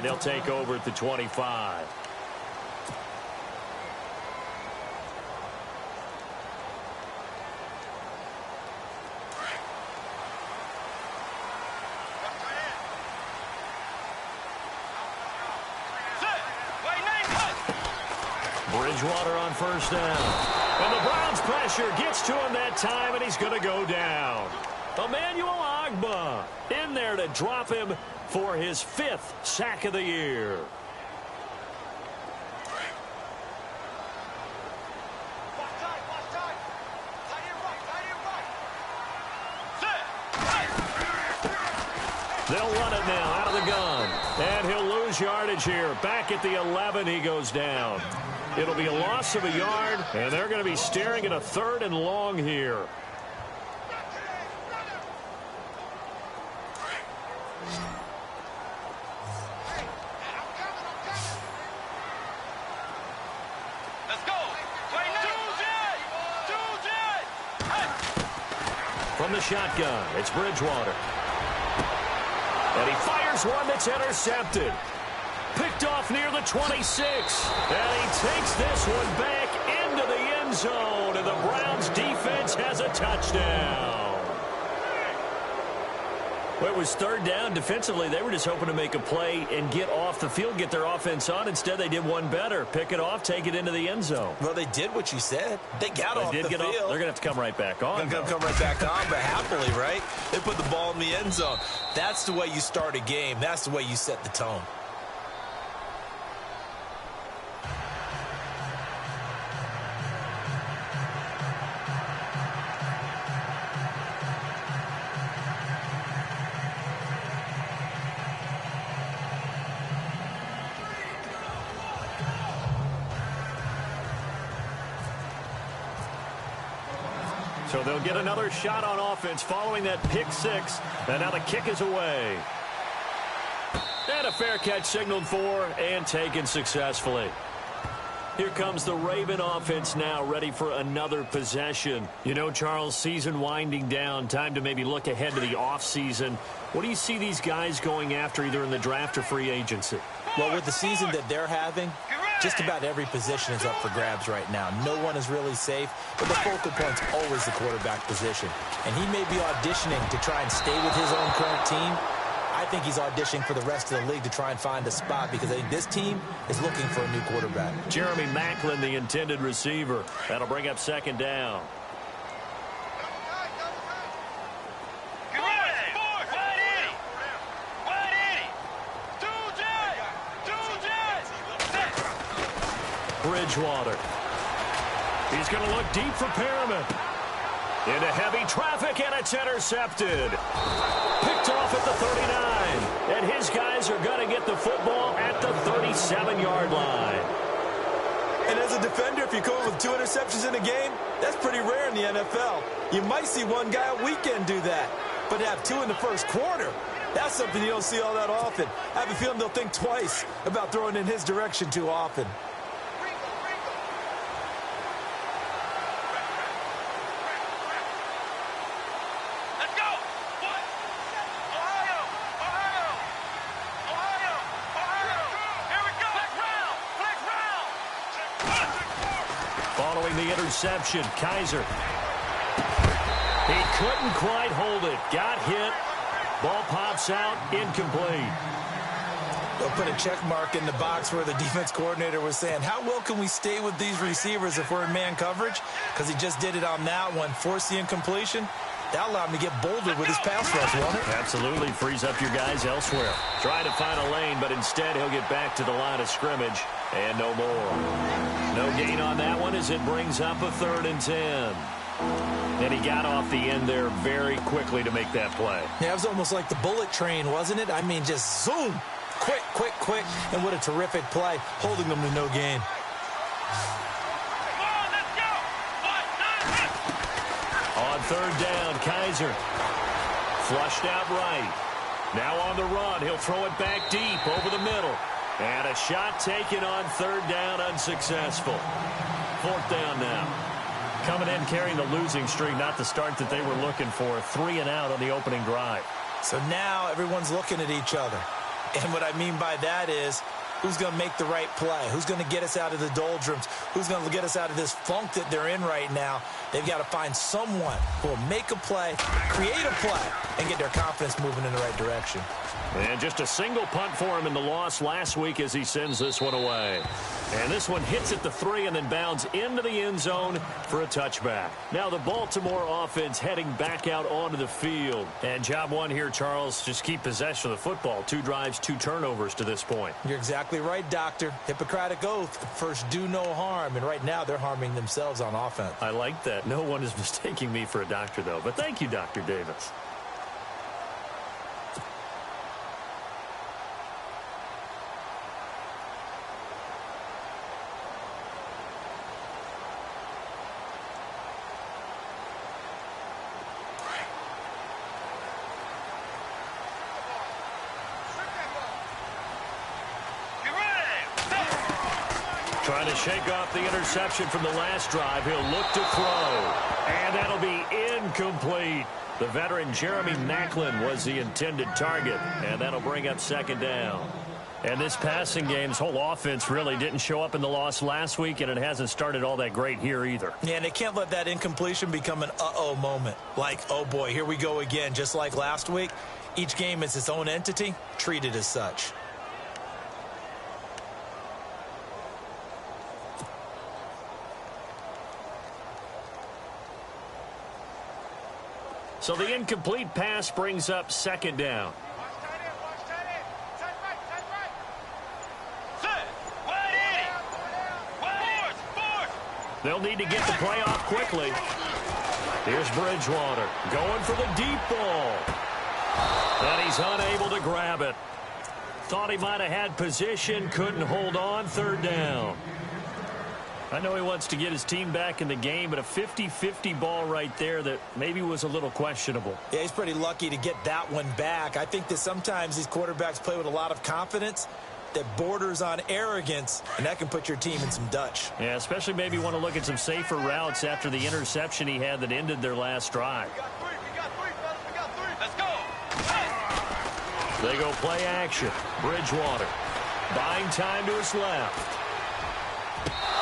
And they'll take over at the 25. Bridgewater on first down. And the Browns pressure gets to him that time, and he's going to go down. Emmanuel Ogbah in there to drop him for his 5th sack of the year. They'll run it now out of the gun. And he'll lose yardage here. Back at the 11, he goes down. It'll be a loss of a yard, and they're going to be staring at a 3rd and long here. Let's go. From the shotgun, it's Bridgewater. And he fires one that's intercepted. Picked off near the 26. And he takes this one back into the end zone. And the Browns defense has a touchdown. Well, it was 3rd down. Defensively, they were just hoping to make a play and get off the field, get their offense on. Instead, they did one better. Pick it off, take it into the end zone. Well, they did what you said. They got off the field. They're going to have to come right back on. They're going to come right back on, but happily, right? They put the ball in the end zone. That's the way you start a game. That's the way you set the tone. So they'll get another shot on offense following that pick 6. And now the kick is away. And a fair catch signaled for and taken successfully. Here comes the Raven offense now, ready for another possession. You know, Charles, season winding down, time to maybe look ahead to the offseason. What do you see these guys going after either in the draft or free agency? Well, with the season that they're having, just about every position is up for grabs right now. No one is really safe, but the focal point's always the quarterback position. And he may be auditioning to try and stay with his own current team. I think he's auditioning for the rest of the league to try and find a spot because I think this team is looking for a new quarterback. Jeremy Maclin, the intended receiver. That'll bring up 2nd down. Bridgewater. He's going to look deep for Perriman. Into heavy traffic, and it's intercepted. Picked off at the 39. And his guys are going to get the football at the 37-yard line. And as a defender, if you're going with 2 interceptions in a game, that's pretty rare in the NFL. You might see one guy a weekend do that. But to have 2 in the first quarter, that's something you don't see all that often. I have a feeling they'll think twice about throwing in his direction too often. Following the interception, Kaiser. He couldn't quite hold it. Got hit. Ball pops out, incomplete. They'll put a check mark in the box where the defense coordinator was saying, how well can we stay with these receivers if we're in man coverage? Because he just did it on that one, forced the incompletion. That allowed him to get bolder with his pass rush, won't it? Absolutely. Frees up your guys elsewhere. Trying to find a lane, but instead he'll get back to the line of scrimmage. And no more. No gain on that one as it brings up a 3rd and 10. And he got off the end there very quickly to make that play. Yeah, it was almost like the bullet train, wasn't it? I mean, just zoom. Quick, quick, quick. And what a terrific play, holding them to no gain. On 3rd down, Kaiser. Flushed out right. Now on the run. He'll throw it back deep over the middle. And a shot taken on 3rd down, unsuccessful. 4th down now. Coming in carrying the losing streak, not the start that they were looking for. 3 and out on the opening drive. So now everyone's looking at each other. And what I mean by that is, who's going to make the right play? Who's going to get us out of the doldrums? Who's going to get us out of this funk that they're in right now? They've got to find someone who will make a play, create a play, and get their confidence moving in the right direction. And just a single punt for him in the loss last week as he sends this one away. And this one hits at the 3 and then bounds into the end zone for a touchback. Now the Baltimore offense heading back out onto the field. And job one here, Charles, just keep possession of the football. 2 drives, 2 turnovers to this point. You're exactly right, Doctor. Hippocratic oath, first do no harm. And right now they're harming themselves on offense. I like that. No one is mistaking me for a doctor, though. But thank you, Dr. Davis. Trying to shake off the interception from the last drive. He'll look to throw. And that'll be incomplete. The veteran Jeremy Maclin was the intended target. And that'll bring up second down. And this passing game's whole offense really didn't show up in the loss last week, and it hasn't started all that great here either. Yeah, and they can't let that incompletion become an uh-oh moment. Like, oh boy, here we go again, just like last week. Each game is its own entity, treated as such. So the incomplete pass brings up second down. They'll need to get the play off quickly. Here's Bridgewater going for the deep ball. And he's unable to grab it. Thought he might have had position, couldn't hold on, third down. I know he wants to get his team back in the game, but a 50-50 ball right there that maybe was a little questionable. Yeah, he's pretty lucky to get that one back. I think that sometimes these quarterbacks play with a lot of confidence that borders on arrogance, and that can put your team in some Dutch. Yeah, especially maybe want to look at some safer routes after the interception he had that ended their last drive. We got three, fellas. We got three. Let's go. They go play action. Bridgewater buying time to his left.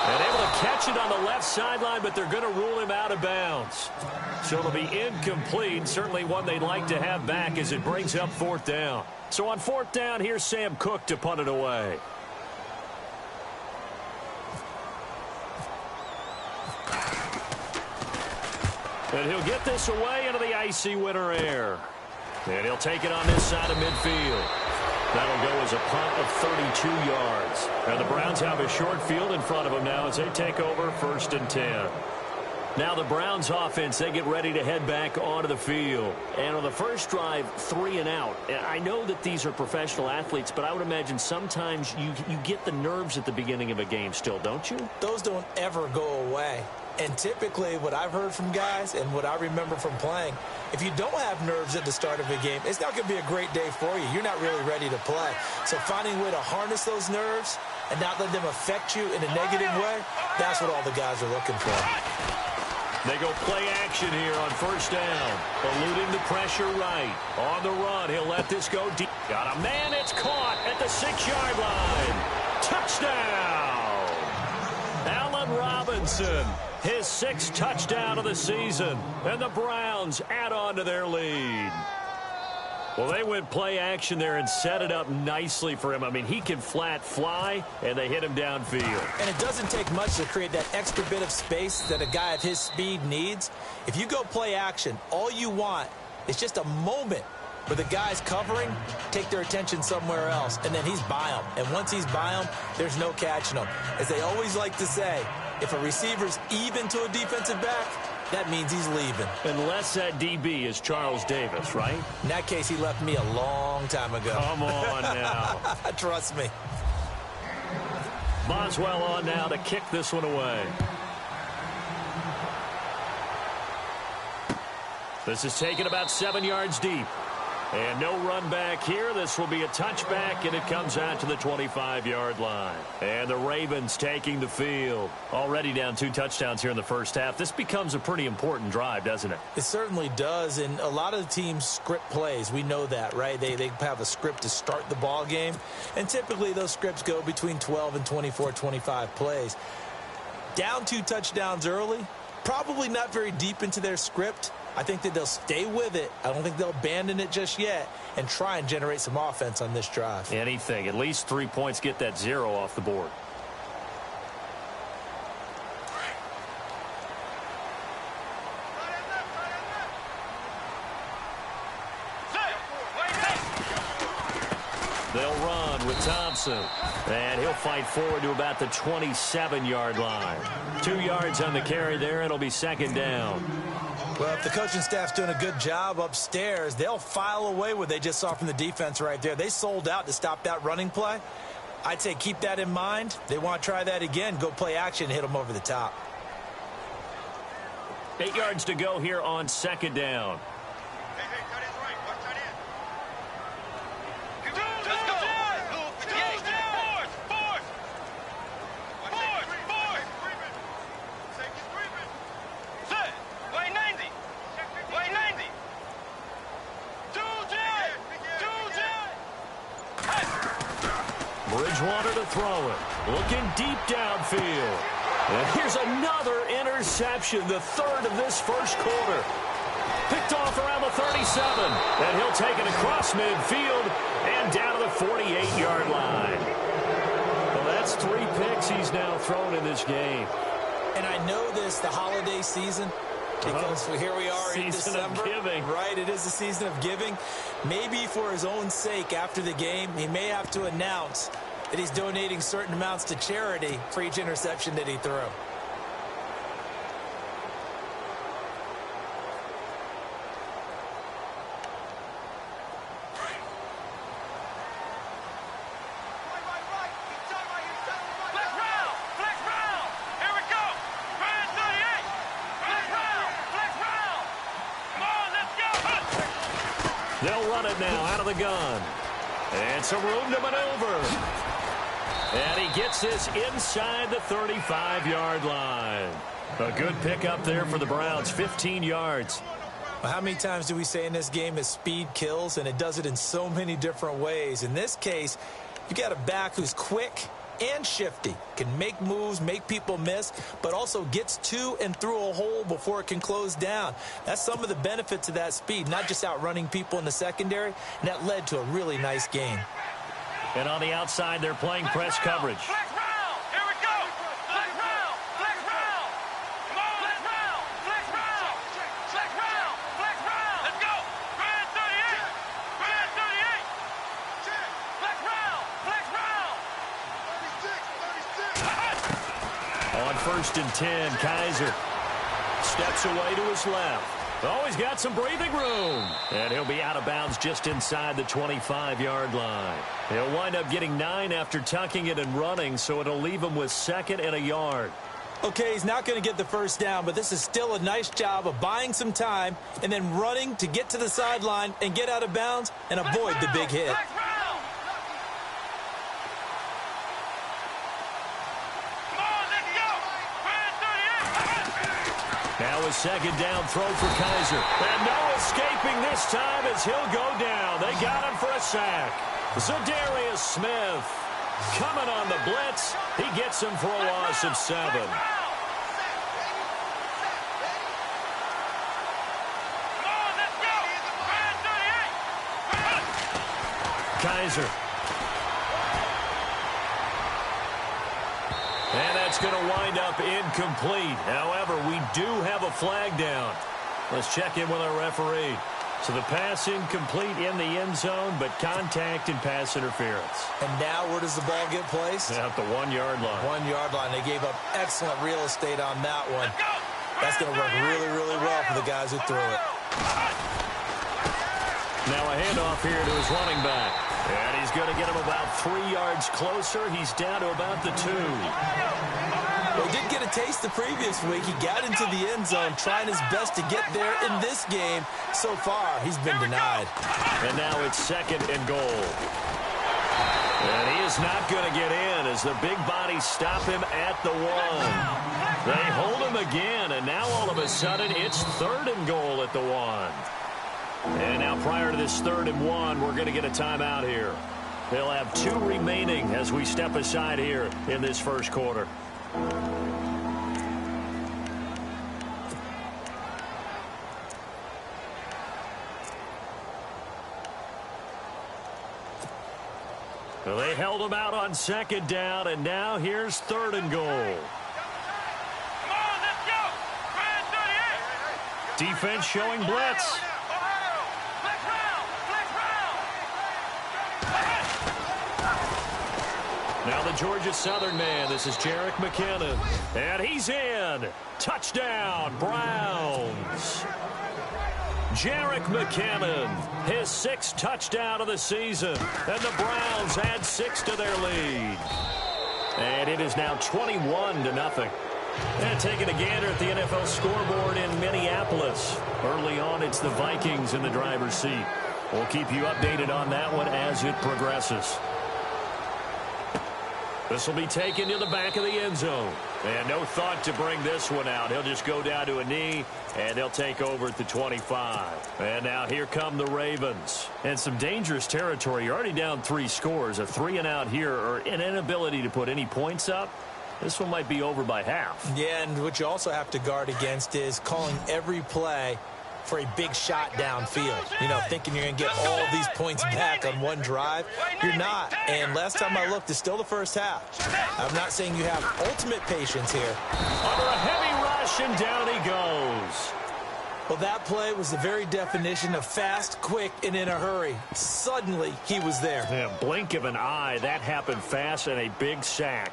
And able to catch it on the left sideline, but they're going to rule him out of bounds. So it'll be incomplete. Certainly one they'd like to have back as it brings up fourth down. So on fourth down, here's Sam Cook to punt it away. And he'll get this away into the icy winter air. And he'll take it on this side of midfield. That'll go as a punt of 32 yards. And the Browns have a short field in front of them now as they take over 1st and 10. Now the Browns offense, they get ready to head back onto the field. And on the first drive, 3 and out. I know that these are professional athletes, but I would imagine sometimes you get the nerves at the beginning of a game still, don't you? Those don't ever go away. And typically what I've heard from guys and what I remember from playing, if you don't have nerves at the start of a game, it's not going to be a great day for you. You're not really ready to play. So finding a way to harness those nerves and not let them affect you in a negative way, that's what all the guys are looking for. They go play action here on first down. Eluding the pressure right. On the run, he'll let this go deep. Got a man, it's caught at the 6-yard line. Touchdown! Allen Robinson, his 6th touchdown of the season. And the Browns add on to their lead. Well, they went play action there and set it up nicely for him. I mean, he can flat fly, and they hit him downfield. And it doesn't take much to create that extra bit of space that a guy of his speed needs. If you go play action, all you want is just a moment where the guys covering take their attention somewhere else, and then he's by them. And once he's by them, there's no catching him. As they always like to say, if a receiver's even to a defensive back, that means he's leaving. Unless that DB is Charles Davis, right? In that case, he left me a long time ago. Come on now. Trust me. Boswell on now to kick this one away. This is taken about 7 yards deep. And no run back here. This will be a touchback, and it comes out to the 25-yard line. And the Ravens taking the field. Already down 2 touchdowns here in the first half. This becomes a pretty important drive, doesn't it? It certainly does, and a lot of the teams script plays. We know that, right? They have a script to start the ball game, and typically those scripts go between 12 and 24, 25 plays. Down 2 touchdowns early, probably not very deep into their script. I think that they'll stay with it. I don't think they'll abandon it just yet and try and generate some offense on this drive. Anything. At least 3 points, get that 0 off the board. They'll run with Thompson. And he'll fight forward to about the 27-yard line. 2 yards on the carry there. It'll be second down. Well, if the coaching staff's doing a good job upstairs, they'll file away what they just saw from the defense right there. They sold out to stop that running play. I'd say keep that in mind. They want to try that again. Go play action and hit them over the top. 8 yards to go here on second down. Bridgewater to throw it. Looking deep downfield. And here's another interception, the 3rd of this first quarter. Picked off around the 37. And he'll take it across midfield and down to the 48-yard line. Well, that's 3 picks he's now thrown in this game. And I know this, the holiday season, because here we are in December. Season of giving. Right, it is the season of giving. Maybe for his own sake after the game, he may have to announce that he's donating certain amounts to charity for each interception that he threw. They'll run it now out of the gun. And some room to maneuver. And he gets this inside the 35-yard line. A good pickup there for the Browns, 15 yards. Well, how many times do we say in this game that speed kills, and it does it in so many different ways? In this case, you got a back who's quick and shifty, can make moves, make people miss, but also gets to and through a hole before it can close down. That's some of the benefits of that speed, not just outrunning people in the secondary, and that led to a really nice game. And on the outside, they're playing press coverage. On 1st and 10, Kaiser steps away to his left. Oh, he's got some breathing room. And he'll be out of bounds just inside the 25-yard line. He'll wind up getting 9 after tucking it and running, so it'll leave him with 2nd and a yard. Okay, he's not going to get the first down, but this is still a nice job of buying some time and then running to get to the sideline and get out of bounds and avoid the big hit. Now a 2nd down throw for Kaiser. And no escaping this time as he'll go down. They got him for a sack. Zadarius Smith coming on the blitz. He gets him for a loss of 7. Kaiser. And that's going to wind up incomplete. However, we do have a flag down. Let's check in with our referee. So the pass incomplete in the end zone, but contact and pass interference. And now where does the ball get placed? At the 1-yard line. 1-yard line. They gave up excellent real estate on that one. That's going to work really, really well for the guys who threw it. Now a handoff here to his running back. And he's going to get him about 3 yards closer. He's down to about the 2. Well, he did get a taste the previous week. He got into the end zone trying his best to get there in this game. So far, he's been denied. And now it's 2nd and goal. And he is not going to get in as the big bodies stop him at the 1. They hold him again, and now all of a sudden it's 3rd and goal at the 1. And now prior to this 3rd and 1, we're going to get a timeout here. They'll have 2 remaining as we step aside here in this first quarter. Well, they held him out on 2nd down, and now here's 3rd and goal. Come on, let's go. Ryan 38. Defense showing blitz. Now the Georgia Southern man, this is Jerick McKinnon. And he's in. Touchdown, Browns. Jerick McKinnon, his 6th touchdown of the season. And the Browns add 6 to their lead. And it is now 21-0. And taking a gander at the NFL scoreboard in Minneapolis. Early on, it's the Vikings in the driver's seat. We'll keep you updated on that one as it progresses. This will be taken to the back of the end zone. And no thought to bring this one out. He'll just go down to a knee, and they'll take over at the 25. And now here come the Ravens. And some dangerous territory. You're already down 3 scores. A 3-and-out here, or an inability to put any points up. This one might be over by half. Yeah, and what you also have to guard against is calling every play for a big shot downfield. You know, thinking you're going to get all these points back on one drive. You're not. And last time I looked, it's still the first half. I'm not saying you have ultimate patience here. Under a heavy rush, and down he goes. Well, that play was the very definition of fast, quick, and in a hurry. Suddenly, he was there. Yeah, blink of an eye. That happened fast, and a big sack.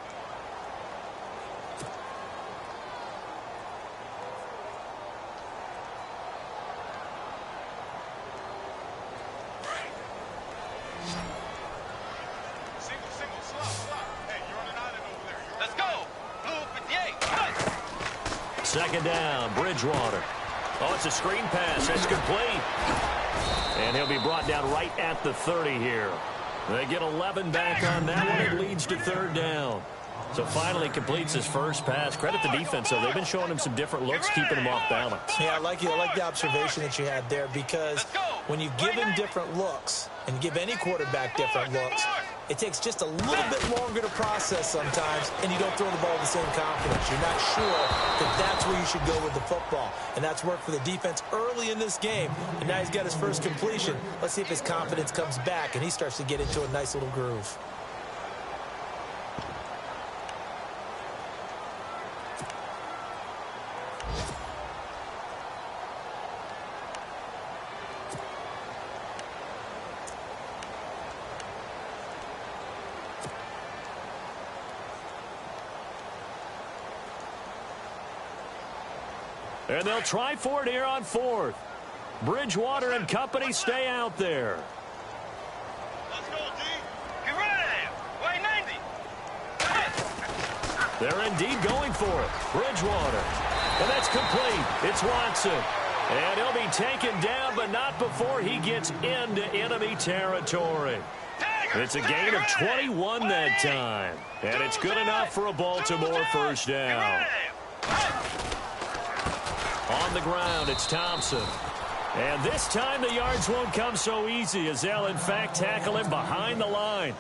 Second down, Bridgewater. Oh, it's a screen pass. That's complete. And he'll be brought down right at the 30 here. They get 11 back on that one. It leads to 3rd down. So finally completes his first pass. Credit the defense, though. They've been showing him some different looks, keeping him off balance. Yeah, I like the observation that you had there, because when you give him different looks and give any quarterback different looks, it takes just a little bit longer to process sometimes, and you don't throw the ball with the same confidence. You're not sure that that's where you should go with the football. And that's worked for the defense early in this game. And now he's got his first completion. Let's see if his confidence comes back and he starts to get into a nice little groove. And they'll try for it here on 4th. Bridgewater and company stay out there. Let's go, D. Get ready. Way 90. They're indeed going for it. Bridgewater. And that's complete. It's Watson. And he'll be taken down, but not before he gets into enemy territory. It's a gain of 21 that time. And it's good enough for a Baltimore first down. On the ground, it's Thompson. And this time the yards won't come so easy, as they'll in fact tackle him behind the line.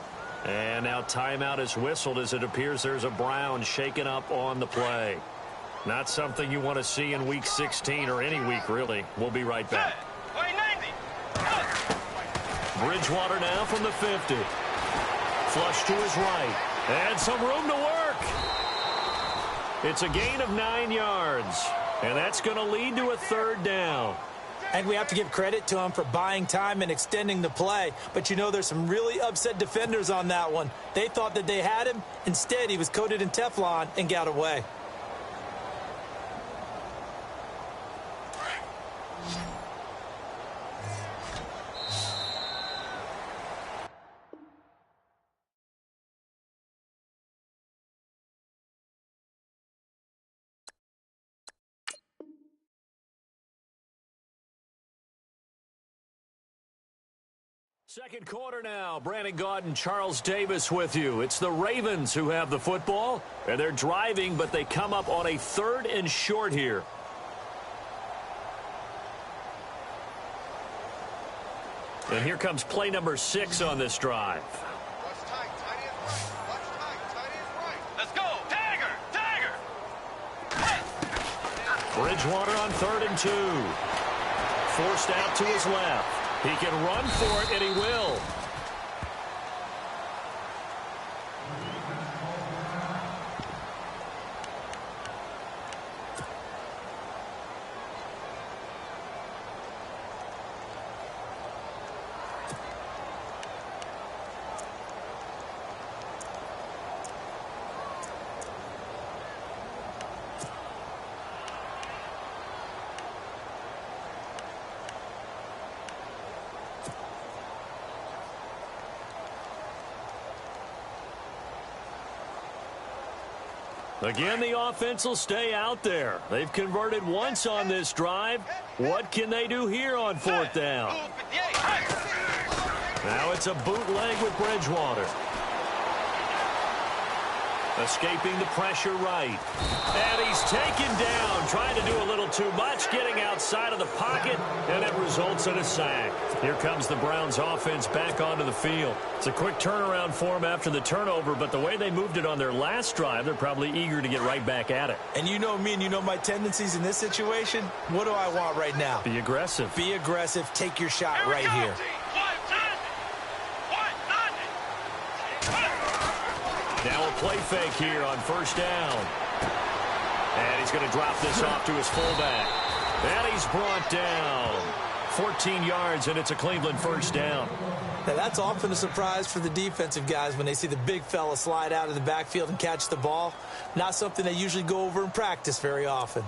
And now timeout is whistled, as it appears there's a Brown shaken up on the play. Not something you want to see in Week 16 or any week, really. We'll be right back. Bridgewater now from the 50. Flush to his right. And some room to work. It's a gain of 9 yards. And that's going to lead to a 3rd down. And we have to give credit to him for buying time and extending the play. But, you know, there's some really upset defenders on that one. They thought that they had him. Instead, he was coated in Teflon and got away. Second quarter now. Brandon Gaud and Charles Davis with you. It's the Ravens who have the football, and they're driving, but they come up on a 3rd and short here. And here comes play number 6 on this drive. Watch tight, tight end right. Watch tight, tight end right. Let's go. Tiger, Tiger. Bridgewater on 3rd and 2. Forced out to his left. He can run for it, and he will. Again, the offense will stay out there. They've converted once on this drive. What can they do here on 4th down? Now it's a bootleg with Bridgewater. Escaping the pressure right. And he's taken down, trying to do a little too much, getting outside of the pocket, and it results in a sack. Here comes the Browns offense back onto the field. It's a quick turnaround for them after the turnover, but the way they moved it on their last drive, they're probably eager to get right back at it. And you know me and you know my tendencies in this situation. What do I want right now? Be aggressive. Be aggressive. Take your shot right here. Now a play fake here on 1st down. And he's going to drop this off to his fullback. And he's brought down. 14 yards, and it's a Cleveland 1st down. Now, that's often a surprise for the defensive guys when they see the big fella slide out of the backfield and catch the ball. Not something they usually go over in practice very often.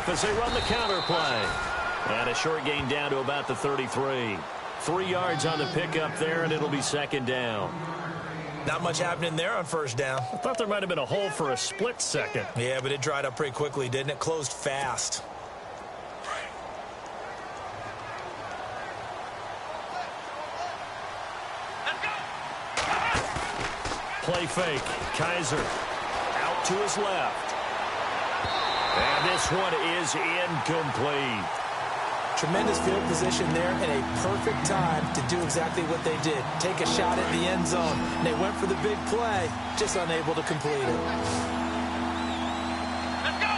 As they run the counter play. And a short gain down to about the 33. 3 yards on the pickup there, and it'll be 2nd down. Not much happening there on 1st down. I thought there might have been a hole for a split second. Yeah, but it dried up pretty quickly, didn't it? Closed fast. Play fake. Kaiser out to his left. And this one is incomplete. Tremendous field position there and a perfect time to do exactly what they did. Take a shot at the end zone. And they went for the big play, just unable to complete it. Let's go.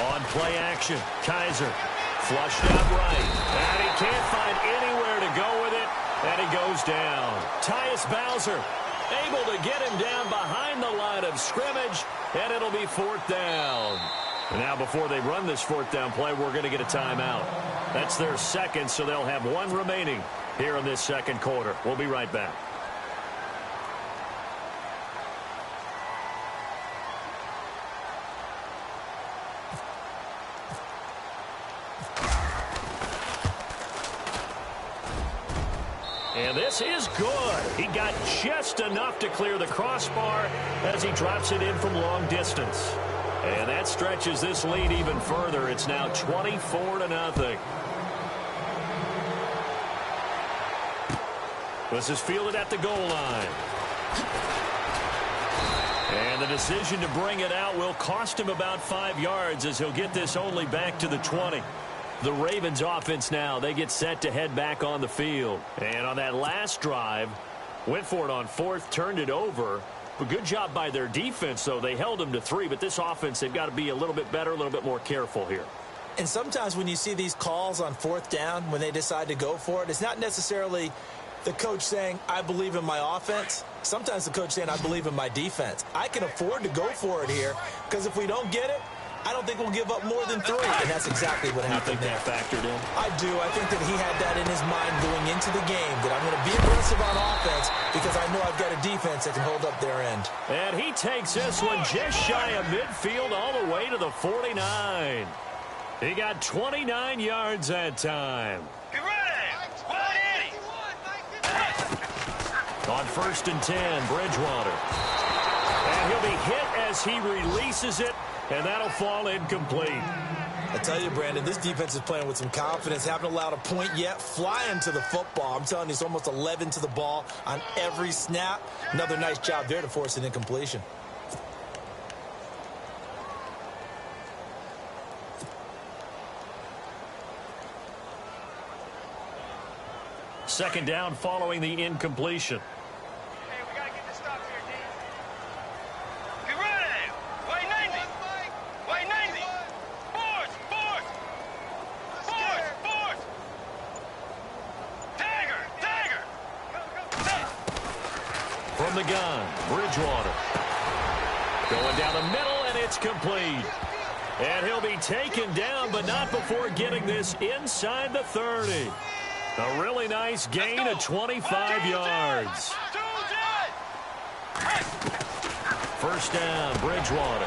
On play action, Kaiser flushed out right. And he can't find anywhere to go with it. And he goes down. Tyus Bowser able to get him down behind the line of scrimmage, and it'll be 4th down. Now, before they run this 4th down play, we're going to get a timeout. That's their 2nd, so they'll have 1 remaining here in this 2nd quarter. We'll be right back. And this is good. He got just enough to clear the crossbar as he drops it in from long distance. And that stretches this lead even further. It's now 24-0. This is fielded at the goal line. And the decision to bring it out will cost him about 5 yards as he'll get this only back to the 20. The Ravens offense now, they get set to head back on the field. And on that last drive, went for it on 4th, turned it over. But good job by their defense, though. They held them to 3, but this offense, they've got to be a little bit better, a little bit more careful here. And sometimes when you see these calls on 4th down, when they decide to go for it, it's not necessarily the coach saying, I believe in my offense. Sometimes the coach saying, I believe in my defense. I can afford to go for it here because if we don't get it, I don't think we'll give up more than 3, and that's exactly what happened there. You think that factored in? I do. I think that he had that in his mind going into the game, that I'm going to be aggressive on offense because I know I've got a defense that can hold up their end. And he takes this one just shy of midfield all the way to the 49. He got 29 yards that time. Get ready! 180! On 1st and 10, Bridgewater. And he'll be hit as he releases it, and that'll fall incomplete. I tell you, Brandon, this defense is playing with some confidence. Haven't allowed a point yet. Flying to the football. I'm telling you, it's almost 11 to the ball on every snap. Another nice job there to force an incompletion. Second down following the incompletion. Hey, we gotta get this stop here, D. Get ready! Way 90! Way 90! Force! Force! Force! Force! Dagger! Dagger! From the gun, Bridgewater. Going down the middle, and it's complete. And he'll be taken down, but not before getting this inside the 30. A really nice gain of 25 yards. First down, Bridgewater.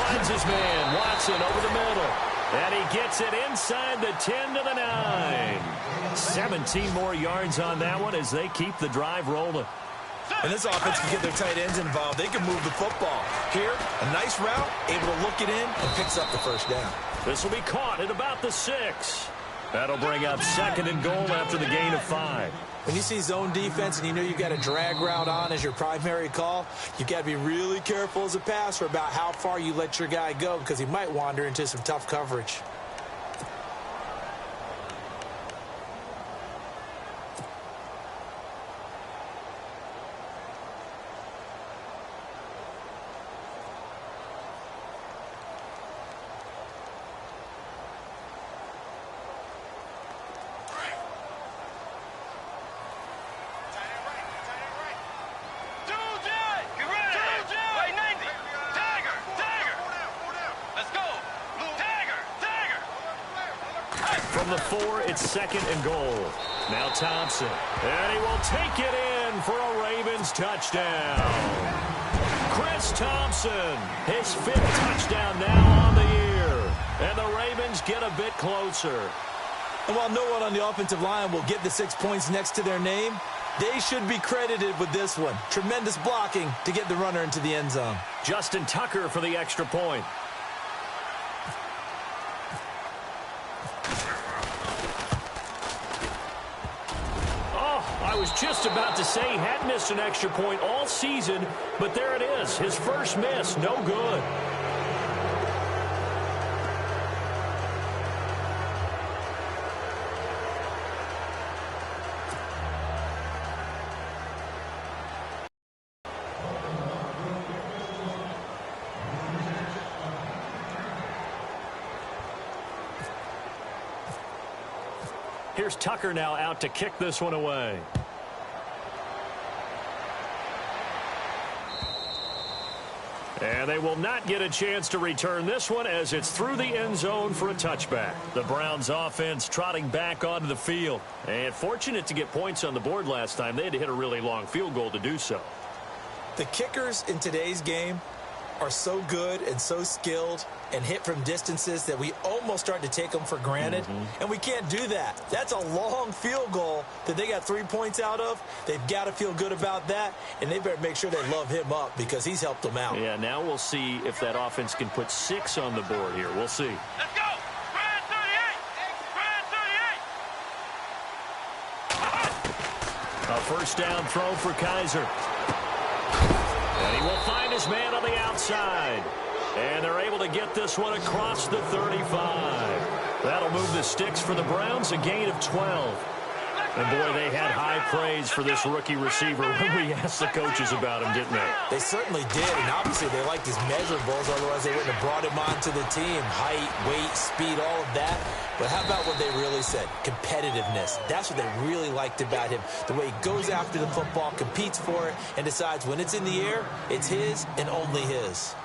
Finds his man, Watson, over the middle. And he gets it inside the 10 to the 9. 17 more yards on that one as they keep the drive rolling. And this offense can get their tight ends involved. They can move the football. Here, a nice route, able to look it in, and picks up the first down. This will be caught at about the 6. That'll bring up 2nd and goal after the gain of 5. When you see zone defense and you know you've got a drag route on as your primary call, you've got to be really careful as a passer about how far you let your guy go because he might wander into some tough coverage. From the 4, it's 2nd and goal. Now Thompson. And he will take it in for a Ravens touchdown. Chris Thompson, his 5th touchdown now on the year. And the Ravens get a bit closer. And while no one on the offensive line will get the 6 points next to their name, they should be credited with this one. Tremendous blocking to get the runner into the end zone. Justin Tucker for the extra point. I was just about to say he had missed an extra point all season, but there it is. His first miss, no good. Here's Tucker now out to kick this one away. And they will not get a chance to return this one as it's through the end zone for a touchback. The Browns offense trotting back onto the field. And fortunate to get points on the board last time. They had to hit a really long field goal to do so. The kickers in today's game are so good and so skilled and hit from distances that we almost start to take them for granted. And we can't do that. That's a long field goal that they got 3 points out of. They've got to feel good about that, and they better make sure they love him up because he's helped them out. Yeah, now we'll see if that offense can put 6 on the board here. We'll see. Let's go! Brad 38! Brad 38! A first down throw for Kaiser. And he will find his man on the outside. And they're able to get this one across the 35. That'll move the sticks for the Browns, a gain of 12. And, boy, they had high praise for this rookie receiver when we asked the coaches about him, didn't they? They certainly did, and obviously they liked his measurables, otherwise they wouldn't have brought him onto the team. Height, weight, speed, all of that. But how about what they really said? Competitiveness. That's what they really liked about him. The way he goes after the football, competes for it, and decides when it's in the air, it's his and only his.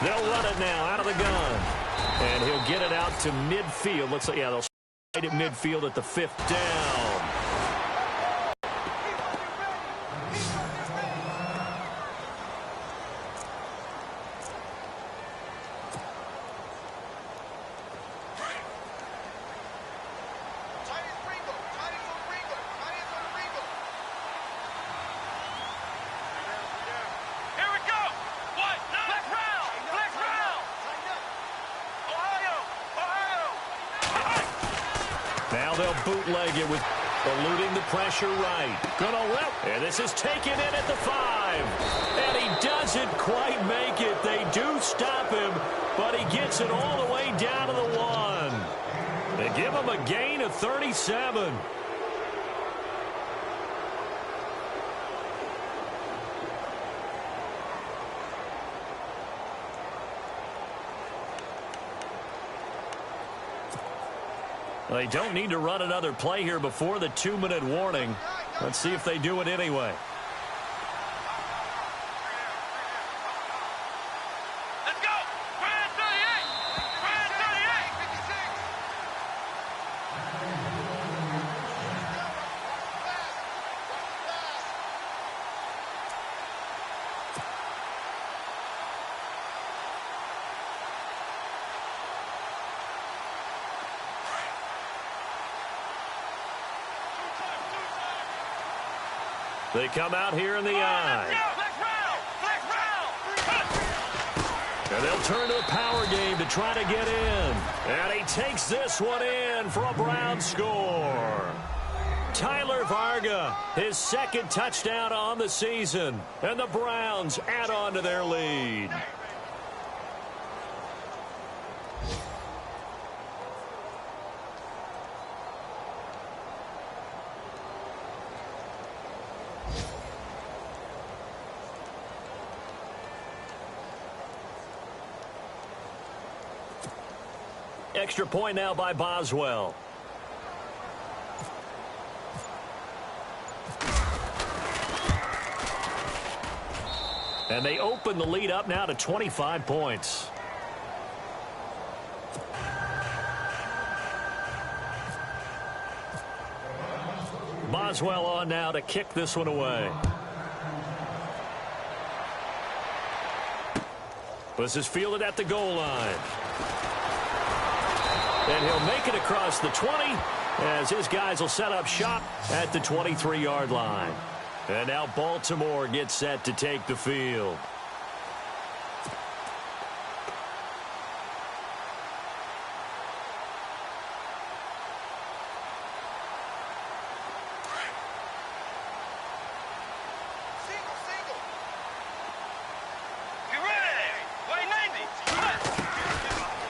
They'll run it now out of the gun. And he'll get it out to midfield. Looks like, yeah, they'll slide it midfield at the 5th down. Now they'll bootleg it with eluding the pressure right. Gonna whip. And this is taken in at the 5. And he doesn't quite make it. They do stop him, but he gets it all the way down to the 1. They give him a gain of 37. They don't need to run another play here before the 2-minute warning. Let's see if they do it anyway. Let's go! Brand 38! Brand 38! 56! They come out here in the eye. And they'll turn to the power game to try to get in. And he takes this one in for a Brown score. Tyler Varga, his 2nd touchdown on the season. And the Browns add on to their lead. Extra point now by Boswell. And they open the lead up now to 25 points. Boswell on now to kick this one away. This is fielded at the goal line. And he'll make it across the 20 as his guys will set up shop at the 23-yard line. And now Baltimore gets set to take the field.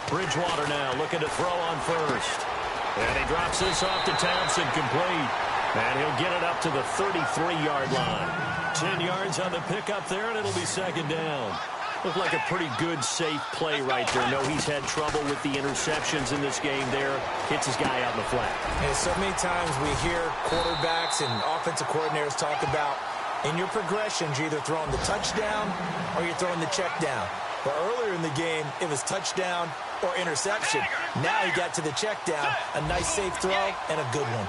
Bridgewater now looking to throw on first. And he drops this off to Thompson, complete. And he'll get it up to the 33-yard line. 10 yards on the pickup there, and it'll be 2nd down. Looked like a pretty good, safe play right there. No, he's had trouble with the interceptions in this game there. Hits his guy out in the flat. And so many times we hear quarterbacks and offensive coordinators talk about in your progressions, you're either throwing the touchdown or you're throwing the check down. But earlier in the game, it was touchdown or interception. Now he got to the check down. A nice safe throw and a good one.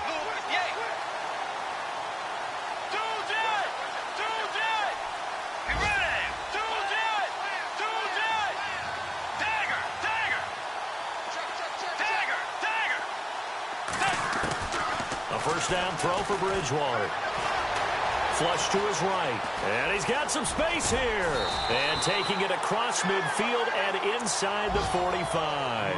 A first down throw for Bridgewater. Flush to his right. And he's got some space here. And taking it across midfield and inside the 45.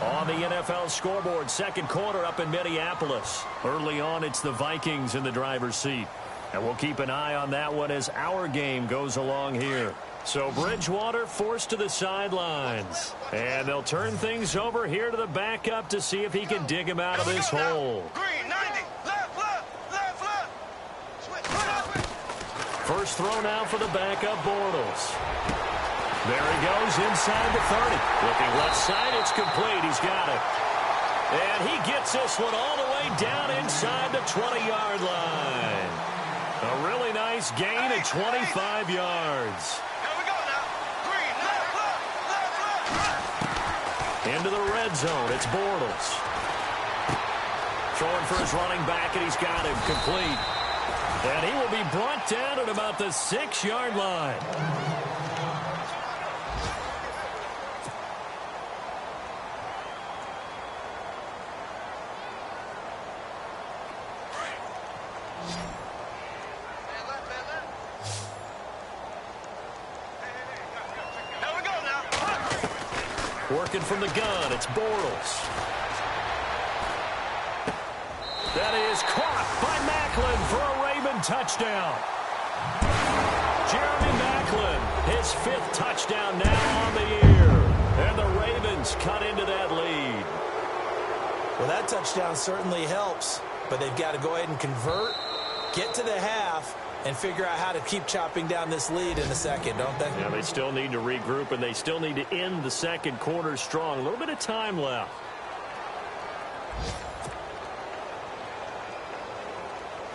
On the NFL scoreboard, 2nd quarter up in Minneapolis. Early on, it's the Vikings in the driver's seat. And we'll keep an eye on that one as our game goes along here. So Bridgewater forced to the sidelines. And they'll turn things over here to the backup to see if he can dig him out of this hole. First throw now for the backup, Bortles. There he goes inside the 30. Looking left side, it's complete. He's got it. And he gets this one all the way down inside the 20-yard line. A really nice gain of 25 yards. Here we go now. Green, left. Into the red zone, it's Bortles. Throwing for his running back, and he's got him complete. And he will be brought down at about the 6-yard line. Working from the gun, it's Bortles. That is caught by Macklin for a Raven touchdown. Jeremy Macklin, his 5th touchdown now on the year. And the Ravens cut into that lead. Well, that touchdown certainly helps, but they've got to go ahead and convert, get to the half, and figure out how to keep chopping down this lead in the second, don't they? Yeah, they still need to regroup, and they still need to end the second quarter strong. A little bit of time left.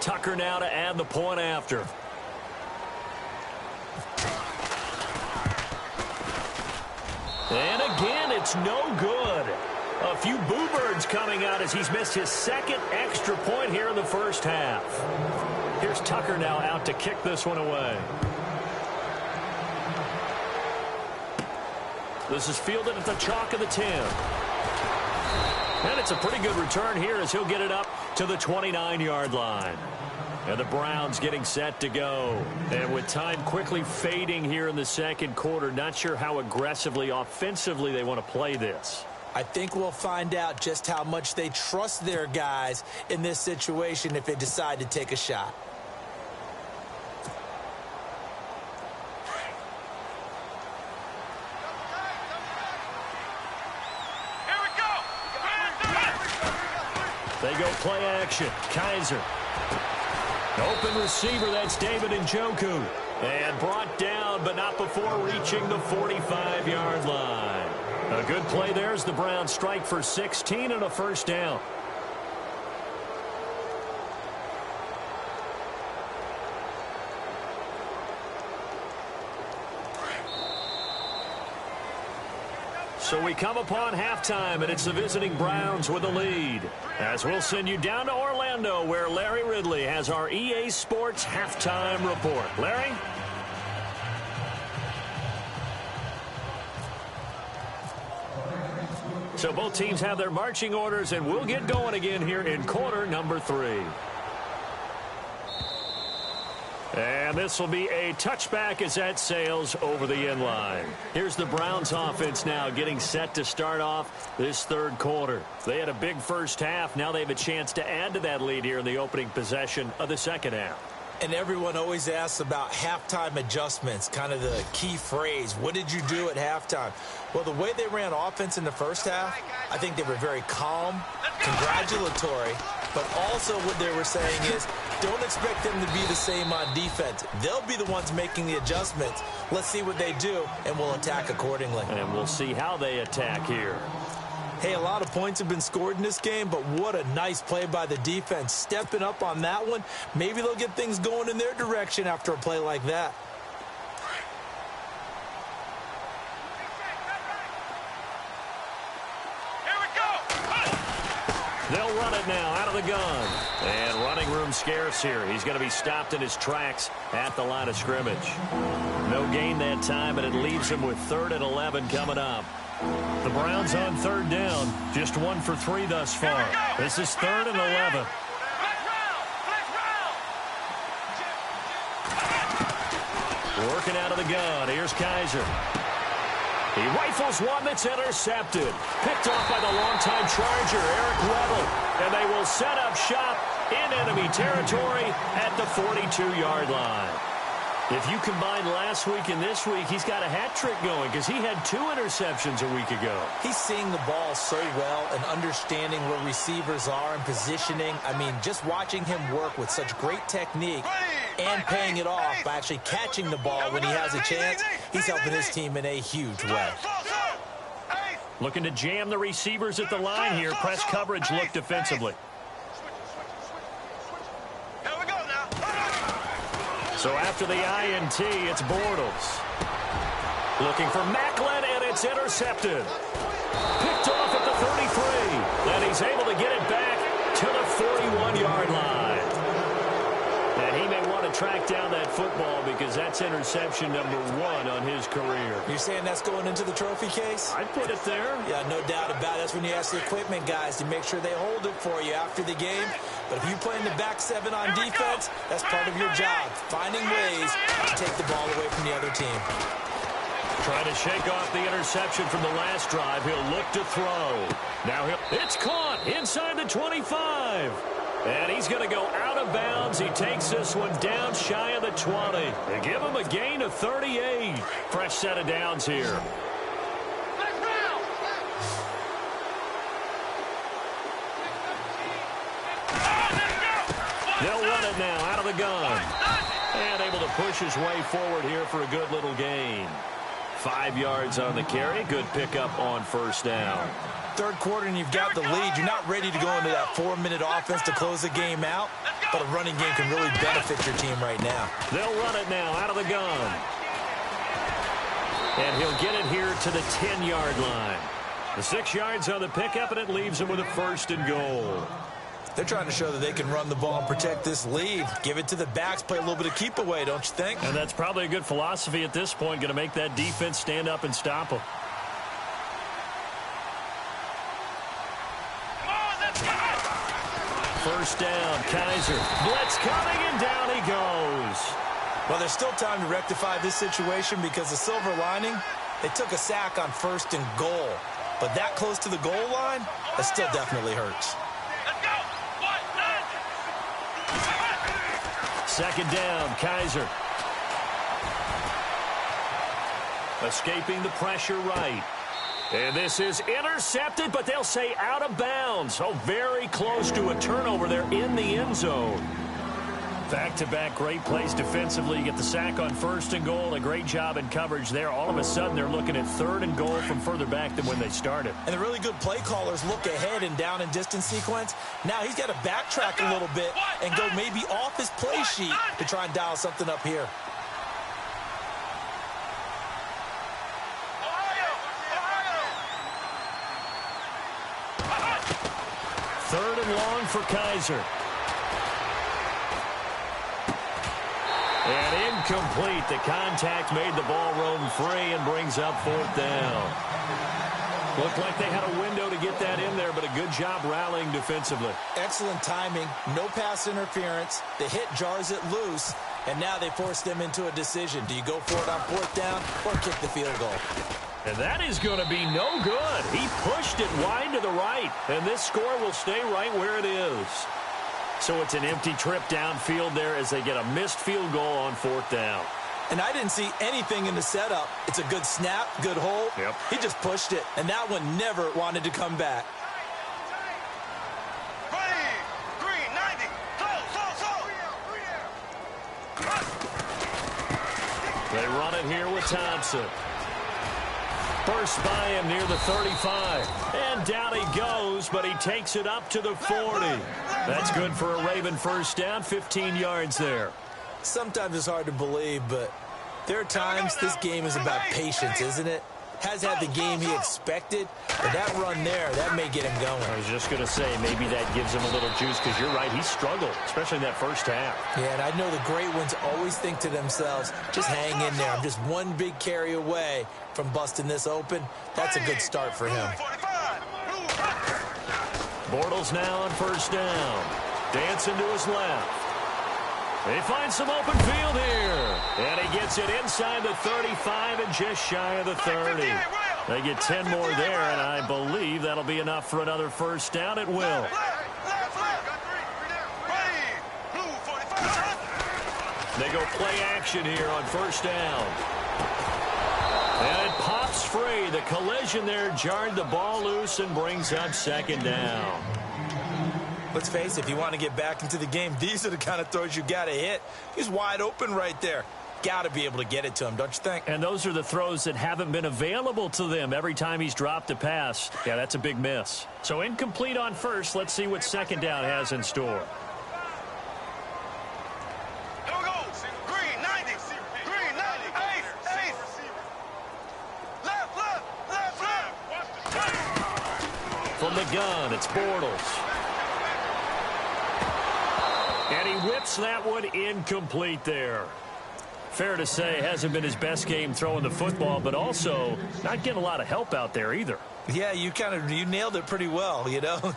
Tucker now to add the point after. And again, it's no good. A few boo birds coming out as he's missed his 2nd extra point here in the first half. Here's Tucker now out to kick this one away. This is fielded at the chalk of the 10. And it's a pretty good return here as he'll get it up to the 29-yard line. And the Browns getting set to go. And with time quickly fading here in the second quarter, not sure how aggressively, offensively they want to play this. I think we'll find out just how much they trust their guys in this situation if they decide to take a shot. They go play action. Kaiser. Open receiver, that's David Njoku. And brought down, but not before reaching the 45-yard line. A good play there as the Browns strike for 16 and a first down. So we come upon halftime, and it's the visiting Browns with the lead. As we'll send you down to Orlando, where Larry Ridley has our EA Sports halftime report. Larry? So both teams have their marching orders, and we'll get going again here in quarter number 3. And this will be a touchback as that sails over the end line. Here's the Browns offense now getting set to start off this third quarter. They had a big first half. Now they have a chance to add to that lead here in the opening possession of the second half. And everyone always asks about halftime adjustments, kind of the key phrase. What did you do at halftime? Well, the way they ran offense in the first half, I think they were very calm, congratulatory, but also what they were saying is don't expect them to be the same on defense. They'll be the ones making the adjustments. Let's see what they do, and we'll attack accordingly. And we'll see how they attack here. Hey, a lot of points have been scored in this game, but what a nice play by the defense. Stepping up on that one, maybe they'll get things going in their direction after a play like that. Here we go. They'll run it now out of the gun. And running room scarce here. He's going to be stopped in his tracks at the line of scrimmage. No gain that time, and it leaves him with 3rd and 11 coming up. The Browns on 3rd down, just 1 for 3 thus far. This is 3rd and 11. Working out of the gun. Here's Kaiser. He rifles one that's intercepted. Picked off by the longtime Charger, Eric Weddle. And they will set up shop in enemy territory at the 42-yard line. If you combine last week and this week, he's got a hat trick going because he had 2 interceptions a week ago. He's seeing the ball so well and understanding where receivers are and positioning. I mean, just watching him work with such great technique and paying it off by actually catching the ball when he has a chance, he's helping his team in a huge way. Looking to jam the receivers at the line here. Press coverage look defensively. So after the INT, it's Bortles. Looking for Macklin, and it's intercepted. Picked off at the 33. And he's able to get it back to the 41-yard line. And he may want to track down that football because that's interception number 1 on his career. You're saying that's going into the trophy case? I'd put it there. Yeah, no doubt about it. That's when you ask the equipment guys to make sure they hold it for you after the game. But if you play in the back 7 on defense, that's part of your job, finding ways to take the ball away from the other team. Trying to shake off the interception from the last drive. He'll look to throw. Now it's caught inside the 25. And he's going to go out of bounds. He takes this one down shy of the 20. They give him a gain of 38. Fresh set of downs here. They'll run it now out of the gun. And able to push his way forward here for a good little gain. 5 yards on the carry. Good pickup on first down. Third quarter and you've got the lead. You're not ready to go into that 4-minute offense to close the game out, but a running game can really benefit your team right now. They'll run it now out of the gun. And he'll get it here to the 10-yard line. The 6 yards on the pickup, and it leaves him with a 1st and goal. They're trying to show that they can run the ball and protect this lead. Give it to the backs, play a little bit of keep away, don't you think? And that's probably a good philosophy at this point, going to make that defense stand up and stop them. First down, Kaiser. Blitz coming, and down he goes. Well, there's still time to rectify this situation because the silver lining, they took a sack on 1st and goal. But that close to the goal line, that still definitely hurts. Second down, Kaiser. Escaping the pressure right. And this is intercepted, but they'll say out of bounds. Oh, very close to a turnover there in the end zone. Back-to-back great plays defensively. You get the sack on 1st and goal. A great job in coverage there. All of a sudden, they're looking at 3rd and goal from further back than when they started. And the really good play callers look ahead and down and distance sequence. Now he's got to backtrack a little bit and go maybe off his play sheet to try and dial something up here. Third and long for Kaiser. And incomplete. The contact made the ball roam free and brings up 4th down. Looked like they had a window to get that in there, but a good job rallying defensively. Excellent timing. No pass interference. The hit jars it loose, and now they force them into a decision. Do you go for it on 4th down or kick the field goal? And that is going to be no good. He pushed it wide to the right, and this score will stay right where it is. So it's an empty trip downfield there as they get a missed field goal on 4th down. And I didn't see anything in the setup. It's a good snap, good hold. Yep. He just pushed it, and that one never wanted to come back. Green, 90. They run it here with Thompson. First by him near the 35. And down he goes, but he takes it up to the 40. That's good for a Raven first down, 15 yards there. Sometimes it's hard to believe, but there are times this game is about patience, isn't it? Has had the game he expected, but that run there, that may get him going. I was just going to say, maybe that gives him a little juice, because you're right, he struggled, especially in that first half. Yeah, and I know the great ones always think to themselves, just hang in there. I'm just one big carry away from busting this open. That's a good start for him. Bortles now on first down. Dancing to his left. They find some open field here. And he gets it inside the 35 and just shy of the 30. They get 10 more there, and I believe that'll be enough for another first down. It will. They go play action here on first down. And it pops free. The collision there jarred the ball loose and brings up second down. Let's face it, if you want to get back into the game, these are the kind of throws you got to hit. He's wide open right there. Got to be able to get it to him, don't you think? And those are the throws that haven't been available to them every time he's dropped a pass. Yeah, that's a big miss. So incomplete on first. Let's see what second down has in store. Here we go. Green, 90. Green, 90. Ace. Left. from the gun. It's Bortles. And he whips that one incomplete there. Fair to say, hasn't been his best game throwing the football, but also not getting a lot of help out there either. Yeah, you nailed it pretty well, you know.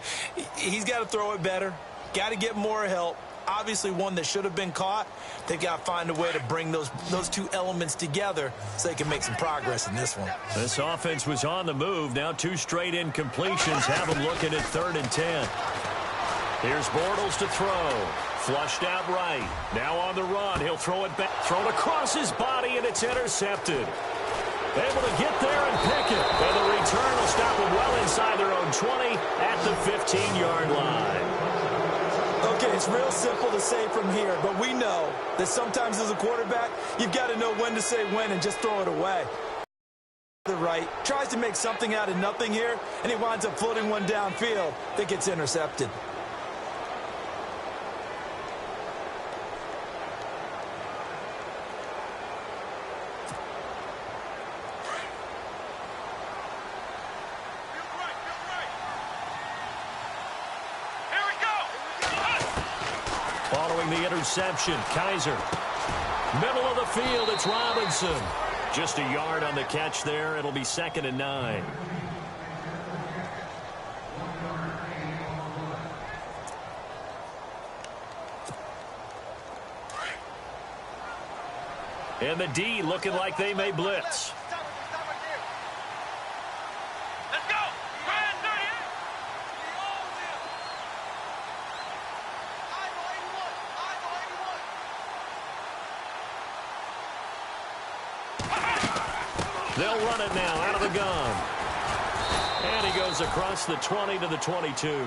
He's got to throw it better, got to get more help. Obviously one that should have been caught. They've got to find a way to bring those two elements together so they can make some progress in this one. This offense was on the move. Now 2 straight incompletions have them looking at 3rd and 10. Here's Bortles to throw. Flushed out right. Now on the run. He'll throw it back. Thrown across his body, and it's intercepted. Able to get there and pick it. And the return will stop them well inside their own 20 at the 15-yard line. Okay, it's real simple to say from here, but we know that sometimes as a quarterback, you've got to know when to say when and just throw it away. The right tries to make something out of nothing here, and he winds up floating one downfield that gets intercepted. Following the interception, Kaiser. Middle of the field, it's Robinson. Just a yard on the catch there. It'll be 2nd and 9. And the D looking like they may blitz. They'll run it now out of the gun. And he goes across the 20 to the 22.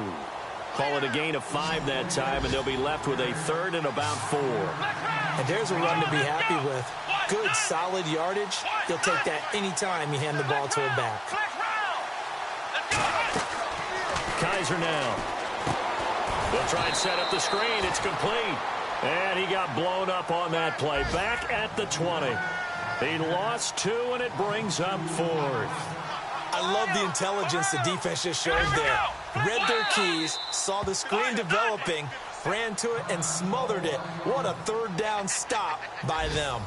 Call it a gain of 5 that time, and they'll be left with a 3rd and about 4. And there's a run to be happy with. Good, solid yardage. He'll take that anytime you hand the ball to a back. Kaiser now. They'll try and set up the screen. It's complete. And he got blown up on that play. Back at the 20. He lost 2, and it brings up 4th. I love the intelligence the defense just showed there. Read their keys, saw the screen developing, ran to it, and smothered it. What a 3rd down stop by them.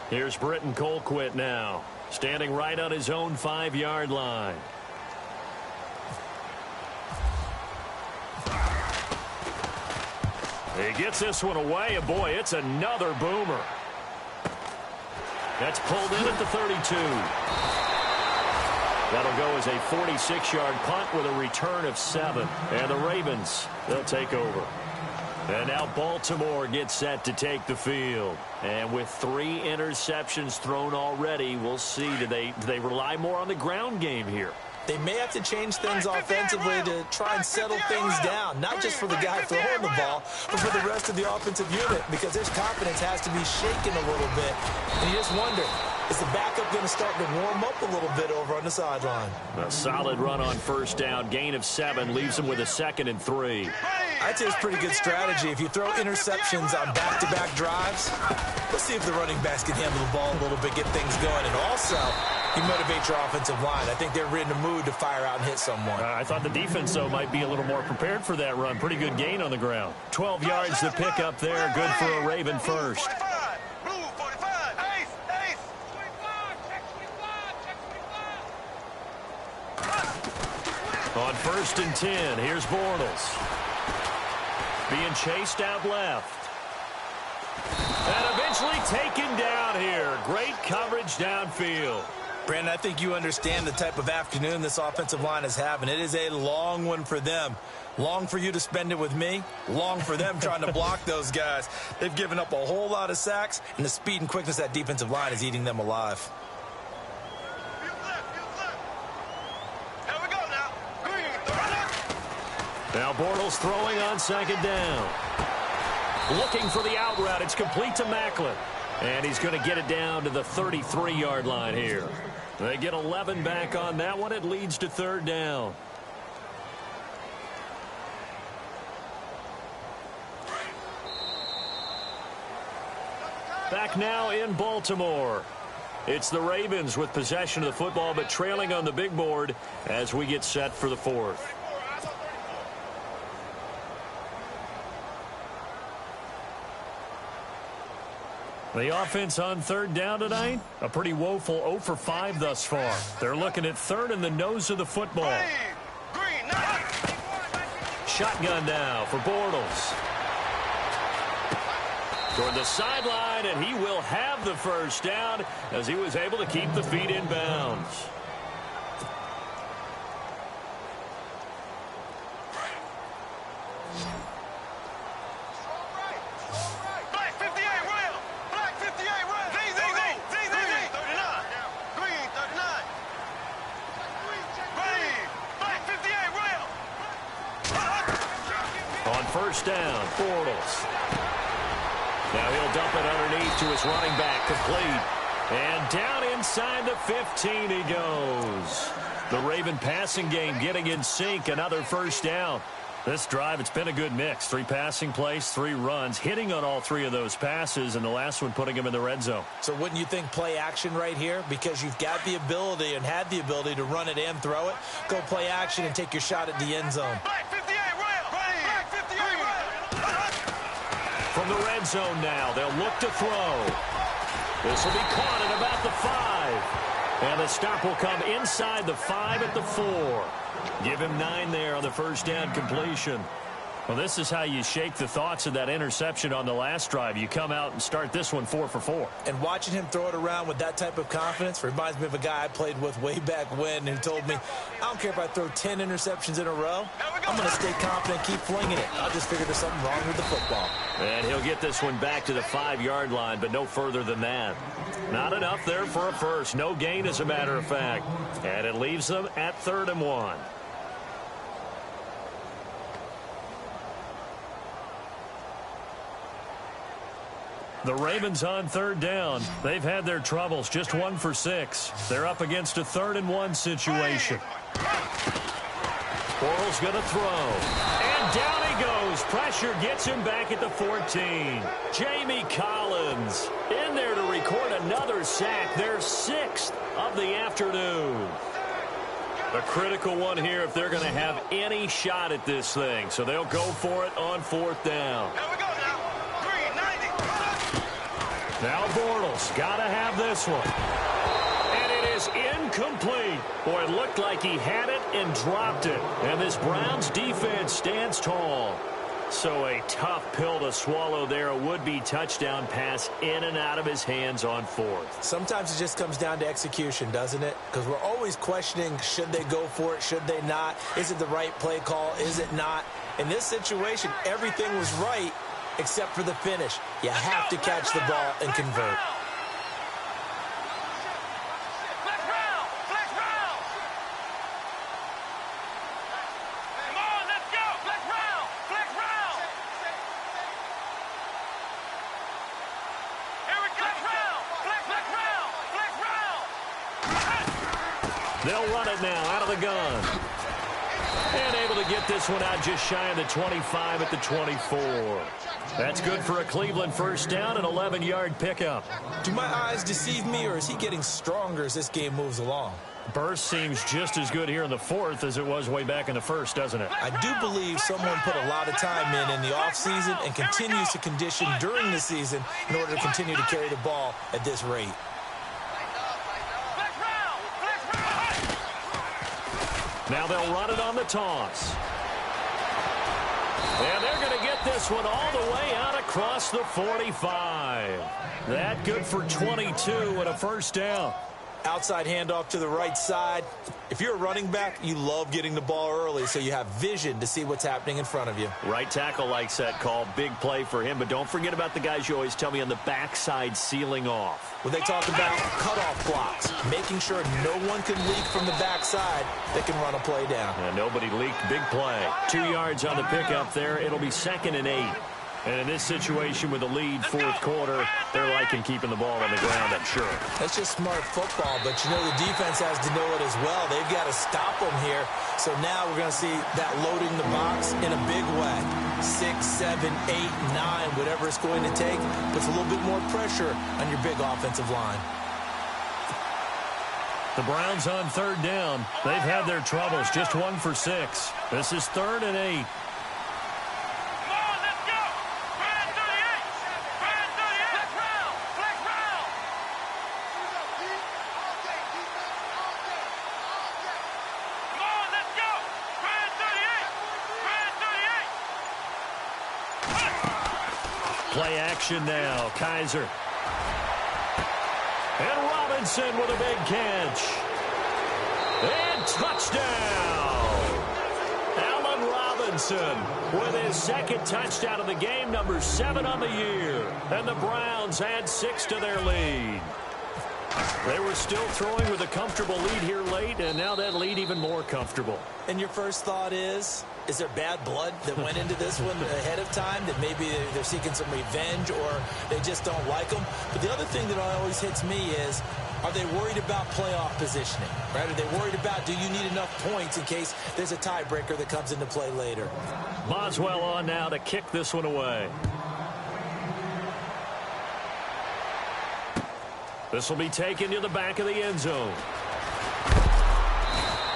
Here's Britton Colquitt now, standing right on his own 5-yard line. He gets this one away, and boy, it's another boomer. That's pulled in at the 32. That'll go as a 46-yard punt with a return of 7. And the Ravens, they'll take over. And now Baltimore gets set to take the field. And with 3 interceptions thrown already, we'll see. Do they rely more on the ground game here? They may have to change things offensively to try and settle things down, not just for the guy throwing the ball, but for the rest of the offensive unit, because their confidence has to be shaken a little bit. And you just wonder, is the backup going to start to warm up a little bit over on the sideline? A solid run on 1st down. Gain of 7 leaves them with a 2nd and 3. I'd say it's pretty good strategy. If you throw interceptions on back-to-back drives, let's see if the running backs can handle the ball a little bit, get things going. And also, you motivate your offensive line. I think they're in the mood to fire out and hit someone. I thought the defense, though, might be a little more prepared for that run. Pretty good gain on the ground. 12 yards to pick up there. Good for a Raven first. On 1st and 10, here's Bortles. Being chased out left. And eventually taken down here. Great coverage downfield. Brandon, I think you understand the type of afternoon this offensive line is having. It is a long one for them. Long for you to spend it with me. Long for them trying to block those guys. They've given up a whole lot of sacks, and the speed and quickness of that defensive line is eating them alive. Now Bortles throwing on 2nd down. Looking for the out route. It's complete to Macklin. And he's going to get it down to the 33-yard line here. They get 11 back on that one. It leads to third down. Back now in Baltimore. It's the Ravens with possession of the football, but trailing on the big board as we get set for the fourth. The offense on third down tonight, a pretty woeful 0 for 5 thus far. They're looking at third in the nose of the football. Shotgun now for Bortles. Toward the sideline, and he will have the first down as he was able to keep the feet in bounds. First down, Bortles. Now he'll dump it underneath to his running back, complete. And down inside the 15 he goes. The Raven passing game getting in sync, another first down. This drive, it's been a good mix. 3 passing plays, 3 runs, hitting on all 3 of those passes, and the last one putting him in the red zone. So wouldn't you think play action right here? Because you've got the ability and had the ability to run it and throw it. Go play action and take your shot at the end zone. From the red zone now, they'll look to throw. This will be caught at about the 5. And the stop will come inside the 5 at the 4. Give him 9 there on the first down completion. Well, this is how you shake the thoughts of that interception on the last drive. You come out and start this one 4 for 4. And watching him throw it around with that type of confidence reminds me of a guy I played with way back when who told me, I don't care if I throw 10 interceptions in a row. I'm going to stay confident, keep flinging it. I just figured there's something wrong with the football. And he'll get this one back to the 5-yard line, but no further than that. Not enough there for a first. No gain, as a matter of fact. And it leaves them at 3rd and 1. The Ravens on third down. They've had their troubles, just 1 for 6. They're up against a 3rd and 1 situation. Bortles going to throw. And down he goes. Pressure gets him back at the 14. Jamie Collins in there to record another sack. Their 6th of the afternoon. A critical one here if they're going to have any shot at this thing. So they'll go for it on 4th down. Now Bortles got to have this one. And it is incomplete. Boy, it looked like he had it and dropped it. And this Browns defense stands tall. So a tough pill to swallow there. A would-be touchdown pass in and out of his hands on 4th. Sometimes it just comes down to execution, doesn't it? Because we're always questioning, should they go for it, should they not? Is it the right play call, is it not? In this situation, everything was right, except for the finish. You have to catch the ball and convert. They'll run it now out of the gun. And able to get this one out just shy of the 25 at the 24. That's good for a Cleveland first down, an 11-yard pickup. Do my eyes deceive me, or is he getting stronger as this game moves along? Burst seems just as good here in the 4th as it was way back in the 1st, doesn't it? I do believe someone put a lot of time in the offseason and continues to condition during the season in order to continue to carry the ball at this rate. Now they'll run it on the toss. And they're going to get this one all the way out across the 45. That good for 22 and a first down. Outside handoff to the right side. If you're a running back, you love getting the ball early so you have vision to see what's happening in front of you. Right tackle likes that call. Big play for him. But don't forget about the guys you always tell me on the backside sealing off. When they talk about cutoff blocks, making sure no one can leak from the backside, they can run a play down. And nobody leaked. Big play. 2 yards on the pickup there. It'll be 2nd and 8. And in this situation with the lead fourth quarter, they're liking keeping the ball on the ground, I'm sure. That's just smart football, but you know the defense has to know it as well. They've got to stop them here. So now we're going to see that loading the box in a big way. 6, 7, 8, 9, whatever it's going to take, puts a little bit more pressure on your big offensive line. The Browns on third down. They've had their troubles, just 1 for 6. This is 3rd and 8. Play action now. Kaiser. And Robinson with a big catch. And touchdown. Allen Robinson with his second touchdown of the game, number 7 on the year. And the Browns add 6 to their lead. They were still throwing with a comfortable lead here late, and now that lead even more comfortable. And your first thought is there bad blood that went into this one ahead of time, that maybe they're seeking some revenge or they just don't like them? But the other thing that always hits me is, are they worried about playoff positioning? Right? Are they worried about, do you need enough points in case there's a tiebreaker that comes into play later? Boswell on now to kick this one away. This will be taken to the back of the end zone.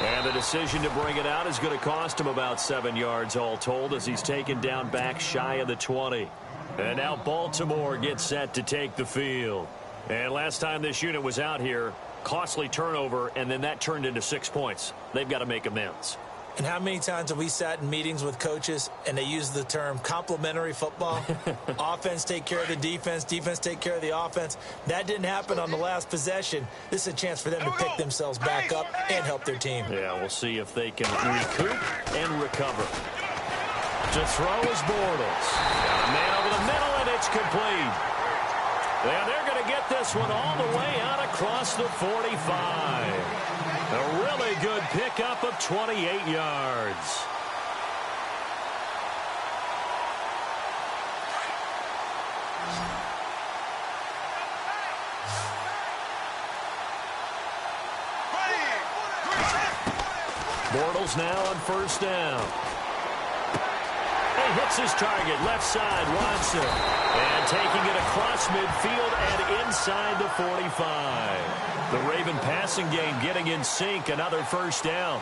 And the decision to bring it out is going to cost him about 7 yards all told, as he's taken down back shy of the 20. And now Baltimore gets set to take the field. And last time this unit was out here, costly turnover, and then that turned into 6 points. They've got to make amends. And how many times have we sat in meetings with coaches and they use the term complementary football? Offense take care of the defense, defense take care of the offense. That didn't happen on the last possession. This is a chance for them to pick themselves back up and help their team. Yeah, we'll see if they can recoup and recover. To throw is Bortles. Got a man over the middle, and it's complete. Yeah, they're going to get this one all the way out across the 45. A really good pickup of 28 yards. Bortles now on first down. He hits his target, left side, Watson. And taking it across midfield and inside the 45. The Raven passing game getting in sync, another first down.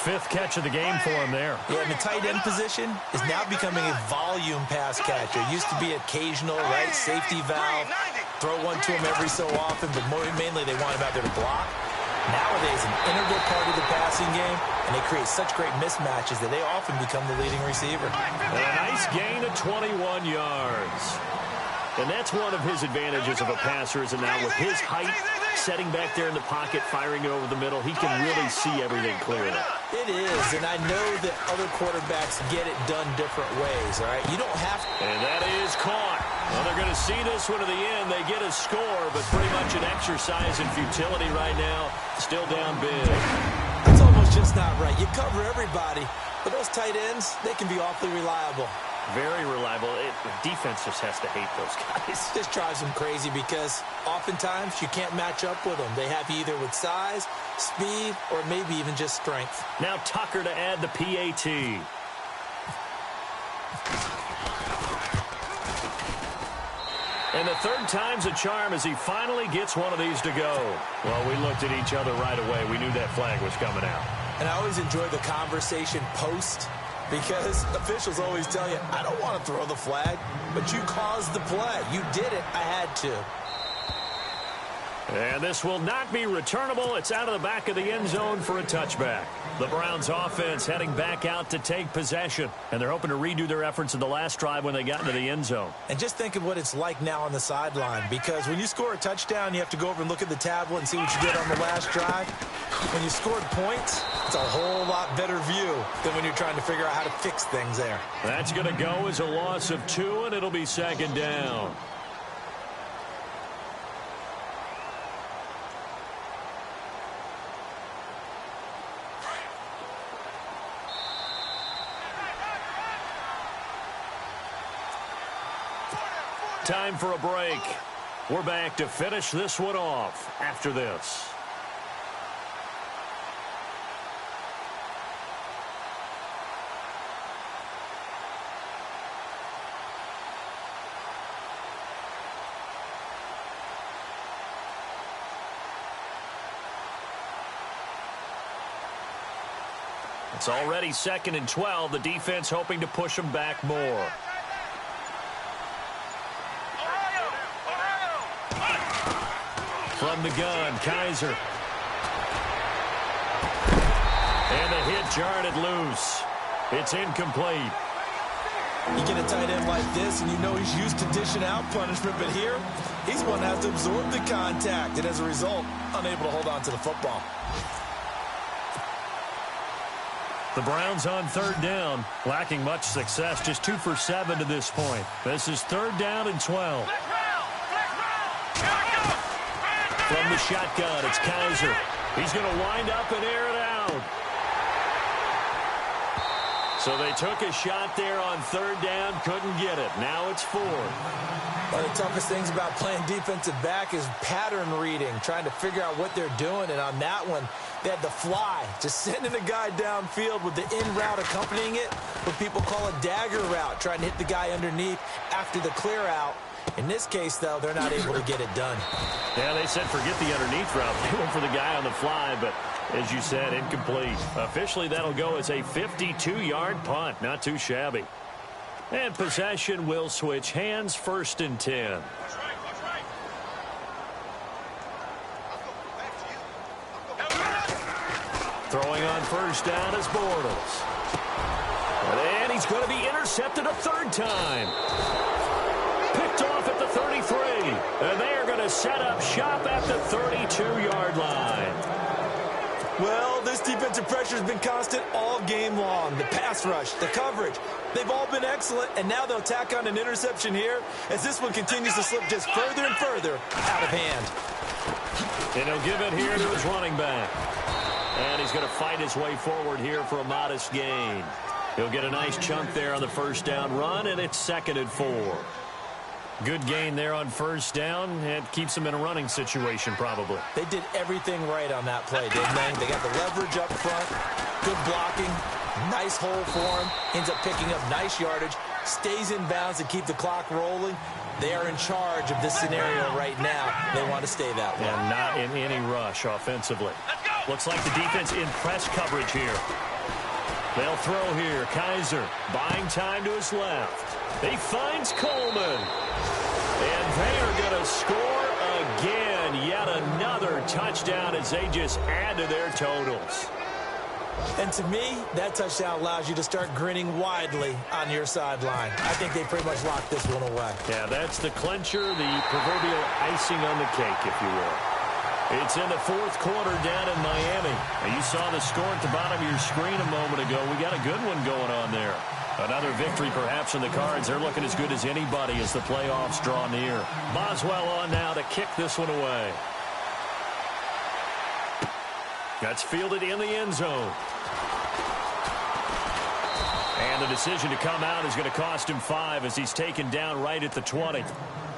5th catch of the game for him there. Yeah, and the tight end position is now becoming a volume pass catcher. Used to be occasional, right, safety valve. Throw one to him every so often, but mainly they want him out there to block. Nowadays, an integral part of the passing game, and they create such great mismatches that they often become the leading receiver. And a nice gain of 21 yards. And that's one of his advantages of a passer, is now with his height, setting back there in the pocket, firing it over the middle, he can really see everything clearly. It is, and I know that other quarterbacks get it done different ways, all right? You don't have to. And that is caught. Well, they're going to see this one to the end. They get a score, but pretty much an exercise in futility right now. Still down big. That's almost just not right. You cover everybody, but those tight ends, they can be awfully reliable. Very reliable. The defense just has to hate those guys. This drives them crazy because oftentimes you can't match up with them. They have you either with size, speed, or maybe even just strength. Now Tucker to add the PAT. And the third time's a charm as he finally gets one of these to go. Well, we looked at each other right away. We knew that flag was coming out. And I always enjoy the conversation post, because officials always tell you, I don't want to throw the flag, but you caused the play. You did it. I had to. And this will not be returnable. It's out of the back of the end zone for a touchback. The Browns offense heading back out to take possession. And they're hoping to redo their efforts in the last drive when they got into the end zone. And just think of what it's like now on the sideline. Because when you score a touchdown, you have to go over and look at the tablet and see what you did on the last drive. When you scored points, it's a whole lot better view than when you're trying to figure out how to fix things there. That's going to go as a loss of 2, and it'll be second down. Time for a break. We're back to finish this one off after this. It's already 2nd and 12. The defense hoping to push them back more. From the gun, Kaiser. And the hit jarred it loose. It's incomplete. You get a tight end like this, and you know he's used to dishing out punishment, but here, he's going to have to absorb the contact, and as a result, unable to hold on to the football. The Browns on 3rd down, lacking much success, just 2 for 7 to this point. This is 3rd down and 12. From the shotgun, it's Kaiser. He's going to wind up and air it out. So they took a shot there on 3rd down, couldn't get it. Now it's 4th. One of the toughest things about playing defensive back is pattern reading, trying to figure out what they're doing. And on that one, they had the fly, just sending a guy downfield with the in route accompanying it, what people call a dagger route, trying to hit the guy underneath after the clear out. In this case, though, they're not able to get it done. Yeah, they said forget the underneath route. They went for the guy on the fly, but as you said, incomplete. Officially, that'll go as a 52-yard punt. Not too shabby. And possession will switch hands, 1st and 10. Throwing on 1st down is Bortles. And he's going to be intercepted a 3rd time. Picked off at the 33. And they are going to set up shop at the 32-yard line. Well, this defensive pressure has been constant all game long. The pass rush, the coverage, they've all been excellent, and now they'll tack on an interception here as this one continues to slip just further and further out of hand. And he'll give it here to his running back. And he's going to fight his way forward here for a modest gain. He'll get a nice chunk there on the 1st down run, and it's 2nd and 4. Good gain there on 1st down. It keeps them in a running situation, probably. They did everything right on that play, didn't they? They got the leverage up front, good blocking, nice hole for him, ends up picking up nice yardage, stays in bounds to keep the clock rolling. They are in charge of this scenario right now. They want to stay that way. And not in any rush offensively. Looks like the defense in press coverage here. They'll throw here. Kaiser buying time to his left. He finds Coleman. And they are going to score again. Yet another touchdown as they just add to their totals. And to me, that touchdown allows you to start grinning widely on your sideline. I think they pretty much locked this one away. Yeah, that's the clincher, the proverbial icing on the cake, if you will. It's in the 4th quarter down in Miami. And you saw the score at the bottom of your screen a moment ago. We got a good one going on there. Another victory perhaps in the cards. They're looking as good as anybody as the playoffs draw near. Boswell on now to kick this one away. That's fielded in the end zone. And the decision to come out is going to cost him 5 as he's taken down right at the 20.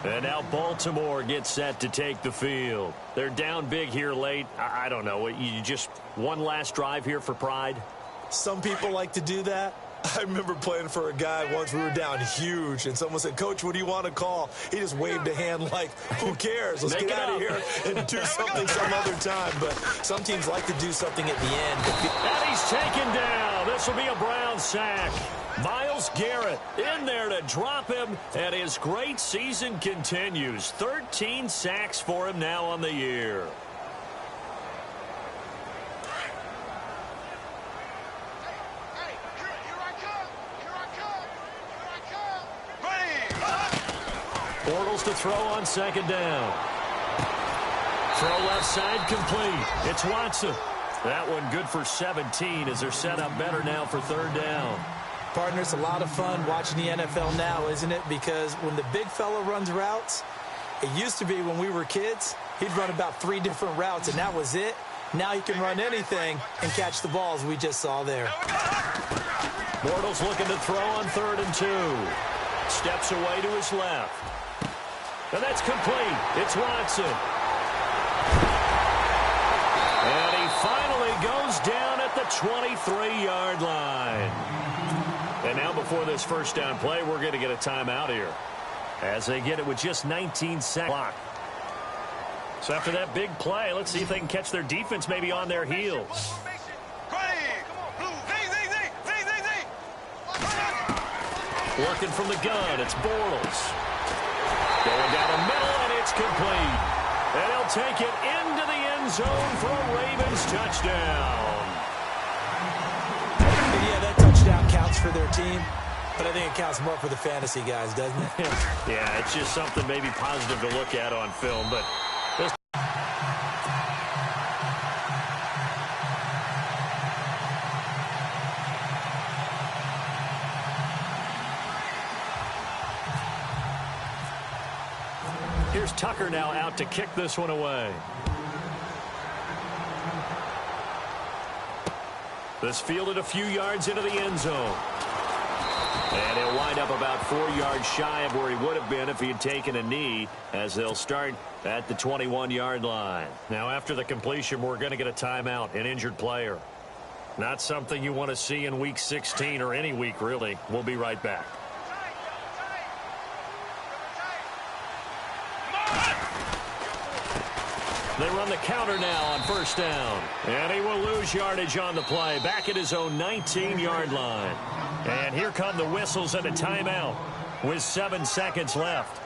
And now Baltimore gets set to take the field. They're down big here late. I don't know. You just one last drive here for pride? Some people like to do that. I remember playing for a guy once. We were down huge, and someone said, "Coach, what do you want to call?" He just waved a hand like, who cares? Let's get out of here and do something some other time. But some teams like to do something at the end. And he's taken down. This will be a Brown sack. Myles Garrett in there to drop him, and his great season continues. 13 sacks for him now on the year. Bortles to throw on 2nd down. Throw left side complete. It's Watson. That one good for 17 as they're set up better now for 3rd down. Partner, it's a lot of fun watching the NFL now, isn't it? Because when the big fella runs routes, it used to be when we were kids, he'd run about 3 different routes, and that was it. Now he can run anything and catch the balls we just saw there. Bortles looking to throw on 3rd and 2. Steps away to his left. And that's complete. It's Watson. And he finally goes down at the 23-yard line. And now before this first down play, we're going to get a timeout here, as they get it with just 19 seconds. So after that big play, let's see if they can catch their defense maybe on their heels. Working from the gun, it's Bortles. Going down the middle, and it's complete. And he'll take it into the end zone for a Ravens touchdown. And yeah, that touchdown counts for their team, but I think it counts more for the fantasy guys, doesn't it? Yeah, it's just something maybe positive to look at on film, but this. Here's Tucker now out to kick this one away. This fielded a few yards into the end zone. And he'll wind up about 4 yards shy of where he would have been if he had taken a knee, as they'll start at the 21-yard line. Now, after the completion, we're going to get a timeout, an injured player. Not something you want to see in Week 16 or any week, really. We'll be right back. They run the counter now on first down. And he will lose yardage on the play, back at his own 19-yard line. And here come the whistles and a timeout with 7 seconds left.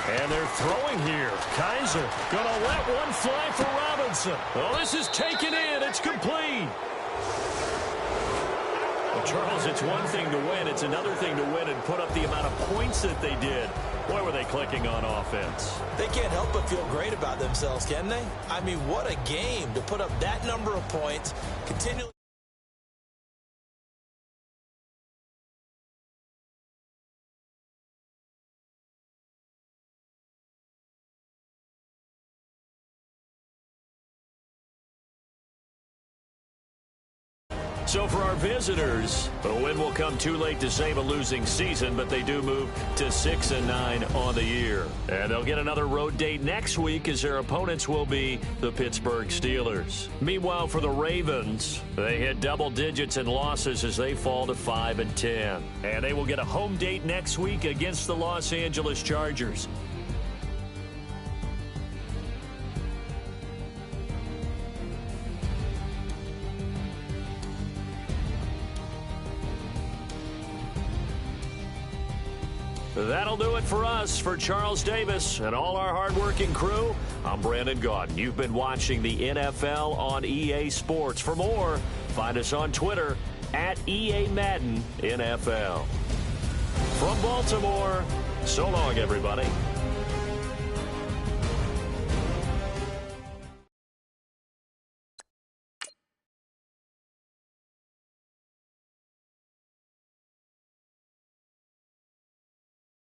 And they're throwing here. Kaiser going to let one fly for Robinson. Oh, this is taken in. It's complete. Well, Charles, it's one thing to win. It's another thing to win and put up the amount of points that they did. Boy, were they clicking on offense. They can't help but feel great about themselves, can they? I mean, what a game to put up that number of points, continually. So for our visitors, a win will come too late to save a losing season, but they do move to 6-9 on the year. And they'll get another road date next week, as their opponents will be the Pittsburgh Steelers. Meanwhile, for the Ravens, they hit double digits in losses as they fall to 5-10. And they will get a home date next week against the Los Angeles Chargers. That'll do it for us. For Charles Davis and all our hardworking crew, I'm Brandon Gaudin. You've been watching the NFL on EA Sports. For more, find us on Twitter at EA Madden NFL. From Baltimore, so long, everybody.